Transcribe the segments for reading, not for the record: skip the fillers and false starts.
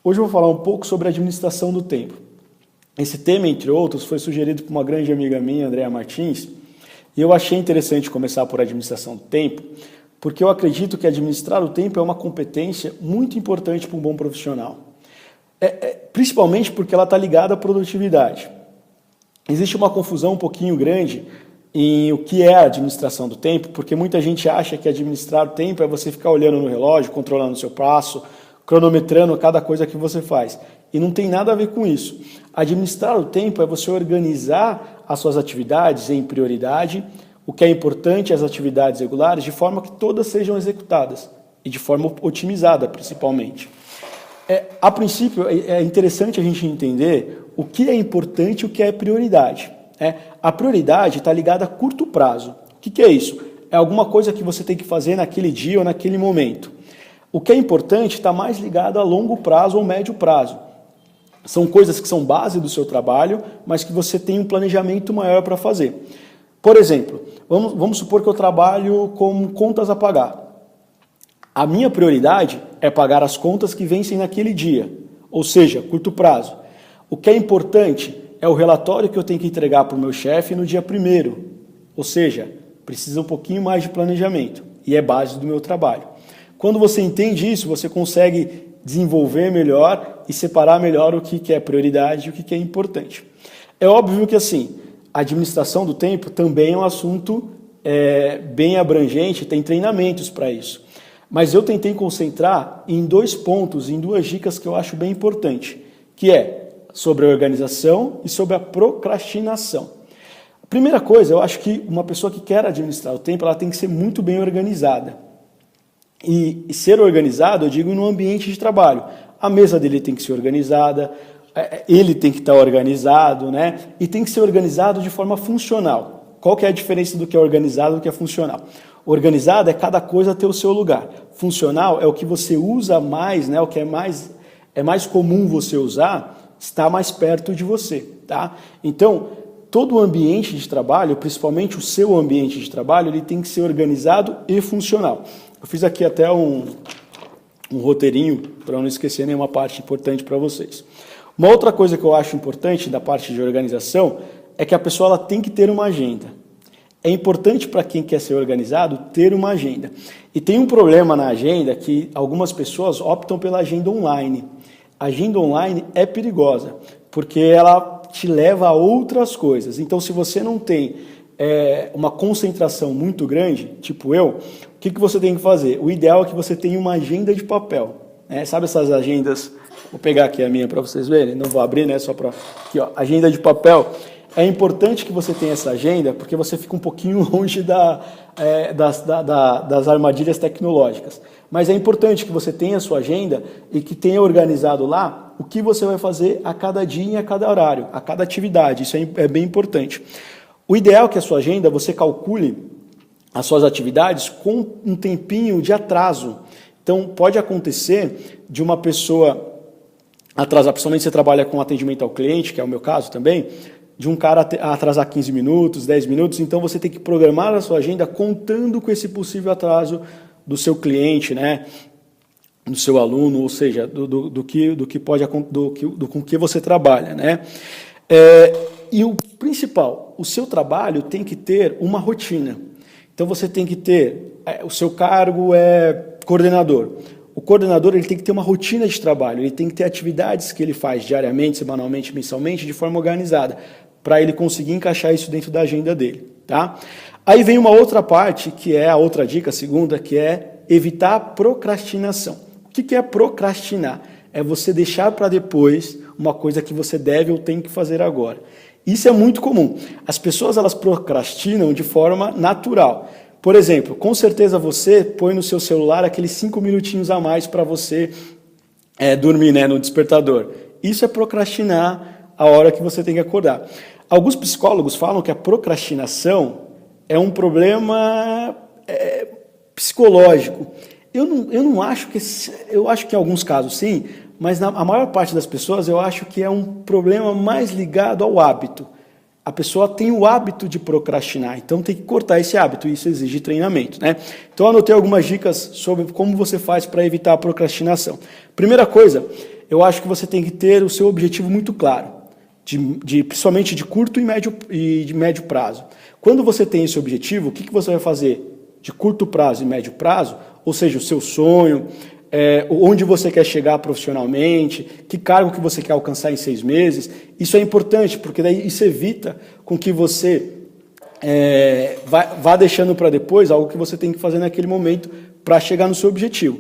Hoje eu vou falar um pouco sobre a administração do tempo. Esse tema, entre outros, foi sugerido por uma grande amiga minha, Andréa Martins, e eu achei interessante começar por administração do tempo, porque eu acredito que administrar o tempo é uma competência muito importante para um bom profissional. Principalmente porque ela está ligada à produtividade. Existe uma confusão um pouquinho grande em o que é a administração do tempo, porque muita gente acha que administrar o tempo é você ficar olhando no relógio, controlando o seu passo, cronometrando cada coisa que você faz. E não tem nada a ver com isso. Administrar o tempo é você organizar as suas atividades em prioridade, o que é importante, as atividades regulares, de forma que todas sejam executadas e de forma otimizada, principalmente. A princípio, é interessante a gente entender o que é importante e o que é prioridade. A prioridade está ligada a curto prazo. O que é isso? É alguma coisa que você tem que fazer naquele dia ou naquele momento. O que é importante está mais ligado a longo prazo ou médio prazo. São coisas que são base do seu trabalho, mas que você tem um planejamento maior para fazer. Por exemplo, vamos supor que eu trabalho com contas a pagar. A minha prioridade é pagar as contas que vencem naquele dia, ou seja, curto prazo. O que é importante é o relatório que eu tenho que entregar para o meu chefe no dia 1º, ou seja, precisa um pouquinho mais de planejamento e é base do meu trabalho. Quando você entende isso, você consegue desenvolver melhor e separar melhor o que é prioridade e o que é importante. É óbvio que assim, a administração do tempo também é um assunto bem abrangente, tem treinamentos para isso. Mas eu tentei concentrar em 2 pontos, em 2 dicas que eu acho bem importante, que é sobre a organização e sobre a procrastinação. A primeira coisa, eu acho que uma pessoa que quer administrar o tempo, ela tem que ser muito bem organizada. E ser organizado, eu digo, no ambiente de trabalho. A mesa dele tem que ser organizada, ele tem que estar organizado, né? E tem que ser organizado de forma funcional. Qual que é a diferença do que é organizado e do que é funcional? Organizado é cada coisa ter o seu lugar. Funcional é o que você usa mais, né? O que é mais comum você usar, está mais perto de você, tá? Então, todo o ambiente de trabalho, principalmente o seu ambiente de trabalho, ele tem que ser organizado e funcional. Eu fiz aqui até um roteirinho para não esquecer nenhuma parte importante para vocês. Uma outra coisa que eu acho importante da parte de organização é que a pessoa ela tem que ter uma agenda. É importante para quem quer ser organizado ter uma agenda. E tem um problema na agenda que algumas pessoas optam pela agenda online. A agenda online é perigosa, porque ela te leva a outras coisas. Então, se você não tem uma concentração muito grande, tipo eu, o que você tem que fazer? O ideal é que você tenha uma agenda de papel. Sabe essas agendas? Vou pegar aqui a minha para vocês verem, não vou abrir, né? Só para aqui, ó, agenda de papel. É importante que você tenha essa agenda, porque você fica um pouquinho longe das armadilhas tecnológicas. Mas é importante que você tenha a sua agenda e que tenha organizado lá o que você vai fazer a cada dia e a cada horário, a cada atividade. Isso é bem importante. O ideal é que a sua agenda, você calcule as suas atividades com um tempinho de atraso. Então, pode acontecer de uma pessoa atrasar, principalmente se você trabalha com atendimento ao cliente, que é o meu caso também, de um cara atrasar 15 minutos, 10 minutos, então você tem que programar a sua agenda contando com esse possível atraso do seu cliente, né? Do seu aluno, ou seja, com que você trabalha, né? E o principal, o seu trabalho tem que ter uma rotina. Então você tem que ter, o seu cargo é coordenador. O coordenador ele tem que ter uma rotina de trabalho, ele tem que ter atividades que ele faz diariamente, semanalmente, mensalmente, de forma organizada, para ele conseguir encaixar isso dentro da agenda dele, tá? Aí vem uma outra parte, que é a outra dica, a segunda, que é evitar a procrastinação. O que é procrastinar? É você deixar para depois uma coisa que você deve ou tem que fazer agora. Isso é muito comum. As pessoas elas procrastinam de forma natural. Por exemplo, com certeza você põe no seu celular aqueles 5 minutinhos a mais para você dormir, né, no despertador. Isso é procrastinar a hora que você tem que acordar. Alguns psicólogos falam que a procrastinação é um problema psicológico. Eu não acho que... Eu acho que em alguns casos sim, mas a maior parte das pessoas eu acho que é um problema mais ligado ao hábito. A pessoa tem o hábito de procrastinar, então tem que cortar esse hábito, e isso exige treinamento, né? Então eu anotei algumas dicas sobre como você faz para evitar a procrastinação. Primeira coisa, eu acho que você tem que ter o seu objetivo muito claro, principalmente de curto e de médio prazo. Quando você tem esse objetivo, o que você vai fazer de curto prazo e médio prazo, ou seja, o seu sonho, onde você quer chegar profissionalmente, que cargo que você quer alcançar em 6 meses, isso é importante, porque daí isso evita com que você vá deixando para depois algo que você tem que fazer naquele momento para chegar no seu objetivo.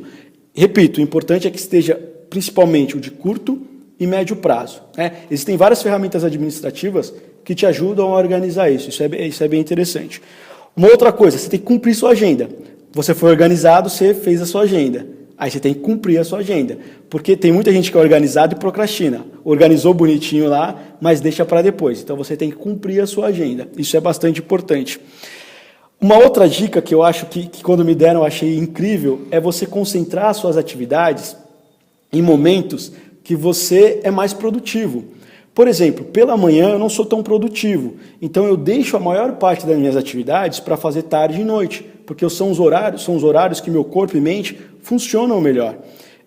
Repito, o importante é que esteja principalmente o de curto e médio prazo. Existem várias ferramentas administrativas que te ajudam a organizar isso. Isso é bem interessante. Uma outra coisa, você tem que cumprir sua agenda. Você foi organizado, você fez a sua agenda. Aí você tem que cumprir a sua agenda. Porque tem muita gente que é organizado e procrastina. Organizou bonitinho lá, mas deixa para depois. Então você tem que cumprir a sua agenda. Isso é bastante importante. Uma outra dica que eu acho que quando me deram eu achei incrível é você concentrar suas atividades em momentos que você é mais produtivo. Por exemplo, pela manhã eu não sou tão produtivo, então eu deixo a maior parte das minhas atividades para fazer tarde e noite, porque são os horários que meu corpo e mente funcionam melhor.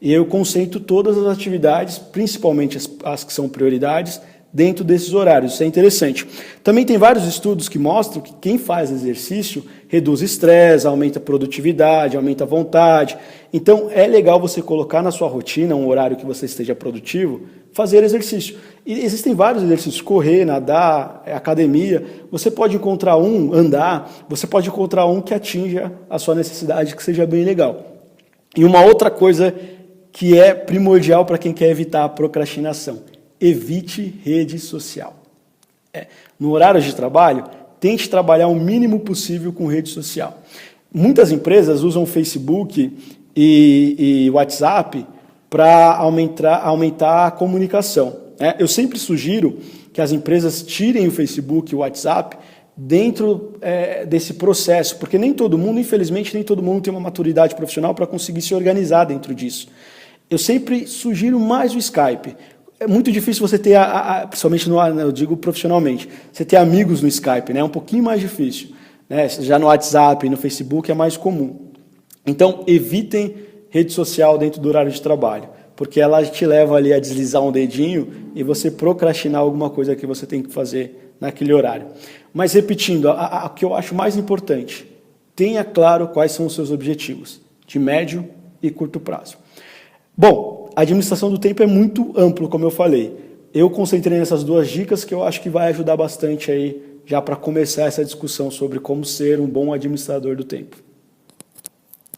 E eu concentro todas as atividades, principalmente as que são prioridades, dentro desses horários. Isso é interessante. Também tem vários estudos que mostram que quem faz exercício reduz estresse, aumenta a produtividade, aumenta a vontade. Então, é legal você colocar na sua rotina um horário que você esteja produtivo, fazer exercício. E existem vários exercícios, correr, nadar, academia. Você pode encontrar andar, você pode encontrar um que atinja a sua necessidade, que seja bem legal. E uma outra coisa que é primordial para quem quer evitar a procrastinação: evite rede social. No horário de trabalho, tente trabalhar o mínimo possível com rede social. Muitas empresas usam Facebook e WhatsApp para aumentar a comunicação. Eu sempre sugiro que as empresas tirem o Facebook e o WhatsApp dentro desse processo, porque nem todo mundo, infelizmente, nem todo mundo tem uma maturidade profissional para conseguir se organizar dentro disso. Eu sempre sugiro mais o Skype. É muito difícil você ter, principalmente eu digo profissionalmente, você ter amigos no Skype, né? É um pouquinho mais difícil. Já no WhatsApp e no Facebook é mais comum. Então, evitem rede social dentro do horário de trabalho, porque ela te leva ali a deslizar um dedinho e você procrastinar alguma coisa que você tem que fazer naquele horário. Mas repetindo, o que eu acho mais importante, tenha claro quais são os seus objetivos, de médio e curto prazo. Bom, a administração do tempo é muito amplo, como eu falei. Eu concentrei nessas 2 dicas que eu acho que vai ajudar bastante aí, já para começar essa discussão sobre como ser um bom administrador do tempo.